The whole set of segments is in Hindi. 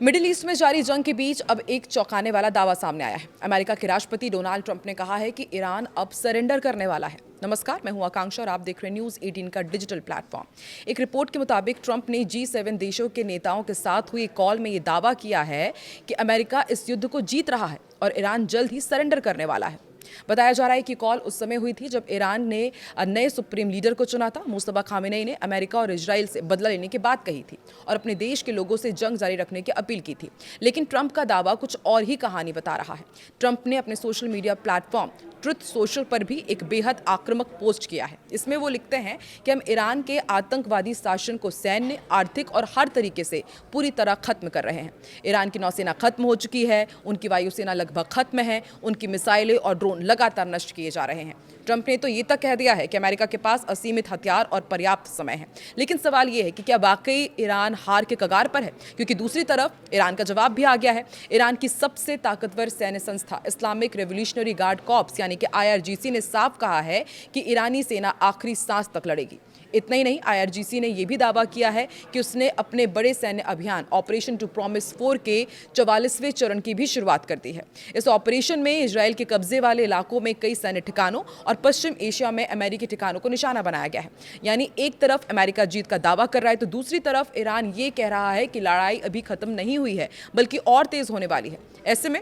मिडिल ईस्ट में जारी जंग के बीच अब एक चौंकाने वाला दावा सामने आया है। अमेरिका के राष्ट्रपति डोनाल्ड ट्रंप ने कहा है कि ईरान अब सरेंडर करने वाला है। नमस्कार, मैं हूं आकांक्षा और आप देख रहे हैं न्यूज़ 18 का डिजिटल प्लेटफॉर्म। एक रिपोर्ट के मुताबिक ट्रंप ने G7 देशों के नेताओं के साथ हुई कॉल में ये दावा किया है कि अमेरिका इस युद्ध को जीत रहा है और ईरान जल्द ही सरेंडर करने वाला है। बताया जा रहा है कि कॉल उस समय हुई थी जब ईरान ने नए सुप्रीम लीडर को चुना था। मुस्तफा खामेनेई ने अमेरिका और इजराइल से बदला लेने की बात कही थी और अपने देश के लोगों से जंग जारी रखने की अपील की थी। लेकिन ट्रंप का दावा कुछ और ही कहानी बता रहा है। ट्रंप ने अपने social media platform truth social पर भी एक बेहद आक्रामक पोस्ट किया है। इसमें वो लिखते हैं कि हम ईरान के आतंकवादी शासन को सैन्य, आर्थिक और हर तरीके से पूरी तरह खत्म कर रहे हैं। ईरान की नौसेना खत्म हो चुकी है, उनकी वायुसेना लगभग खत्म है, उनकी मिसाइलें और ड्रोन लगातार नष्ट किए जा रहे हैं। ट्रंप ने तो ये तक कह दिया है कि अमेरिका के पास असीमित हथियार और पर्याप्त समय है। लेकिन सवाल ये है कि क्या वाकई ईरान हार के कगार पर है? क्योंकि दूसरी तरफ ईरान का जवाब भी आ गया है। ईरान की सबसे ताकतवर सैन्य संस्था इस्लामिक रेवोल्यूशनरी गार्ड कॉर्प्स यानी कि IRGC ने साफ कहा है कि ईरानी सेना आखिरी सांस तक लड़ेगी। इतना ही नहीं, IRGC ने यह भी दावा किया है कि उसने अपने बड़े सैन्य अभियान ऑपरेशन टू प्रॉमिस 4 के 44वें चरण की भी शुरुआत कर दी है। इस ऑपरेशन में इजराइल के कब्जे वाले इलाकों में कई सैन्य ठिकानों और पश्चिम एशिया में अमेरिकी ठिकानों को निशाना बनाया गया है। यानी एक तरफ अमेरिका जीत का दावा कर रहा है तो दूसरी तरफ ईरान ये कह रहा है कि लड़ाई अभी खत्म नहीं हुई है बल्कि और तेज होने वाली है। ऐसे में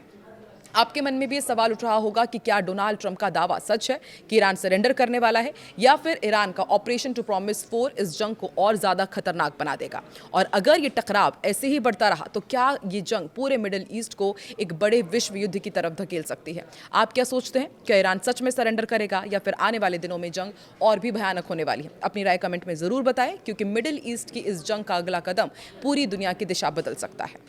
आपके मन में भी ये सवाल उठ रहा होगा कि क्या डोनाल्ड ट्रंप का दावा सच है कि ईरान सरेंडर करने वाला है, या फिर ईरान का ऑपरेशन टू प्रॉमिस 4 इस जंग को और ज्यादा खतरनाक बना देगा। और अगर ये टकराव ऐसे ही बढ़ता रहा तो क्या ये जंग पूरे मिडिल ईस्ट को एक बड़े विश्व युद्ध की तरफ धकेल सकती है? आप क्या सोचते हैं? क्या ईरान सच में सरेंडर करेगा या फिर आने वाले दिनों में जंग और भी भयानक होने वाली है? अपनी राय कमेंट में जरूर बताएं, क्योंकि मिडिल ईस्ट की इस जंग का अगला कदम पूरी दुनिया की दिशा बदल सकता है।